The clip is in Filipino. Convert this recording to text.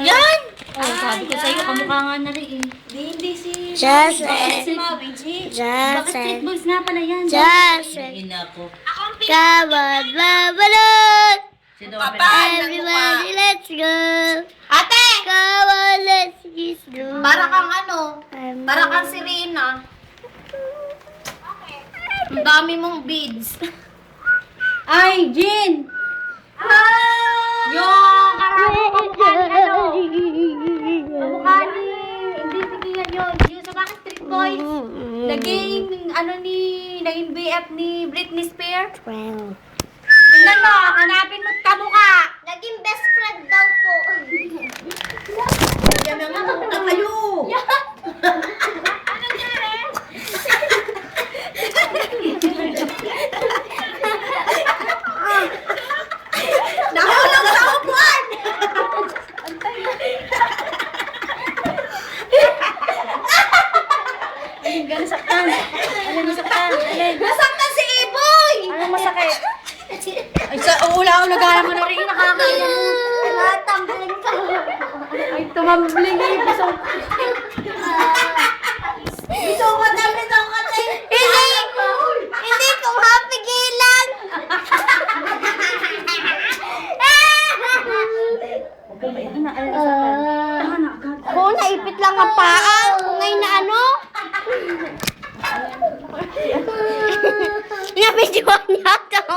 Yan! Oh, sabi ko sa'yo, kamukha nga na rin eh. Hindi si... Just Si Maui G. Backstreet Boys nga pala yan. Ina ko. Come on, babalot! Sino Everybody, let's go! Ate! Come on, let's go! Para kang ano? Para kang sirena. Ang dami mong beads. Ay, Jin! Yung karamang kamukha ni ano? Kamukha ni... Hindi sigihan yun. Yung sa Backstreet Boys. Naging, naging BF ni Britney Spears. Tingnan mo, hanapin mo kamukha. Naging best friend daw po. Yan na nga, kamukha kayo. Ano nangyari? Nahulog sa upuan! Alin, gano'n saktan? Alin, nasaktan? Alin? Nasaktan si Iboy! Anong masakit? Ay, sa ula ko nagana mo na rin, nakakaya mo. Natambling ka. Ay, tumambling eh. Bisong. Ito ko na, Hindi ko mapigilan! Alin, nasaktan? Oo, naipit lang ang paa. Ngayon na ano? Nabidyoan niya ito.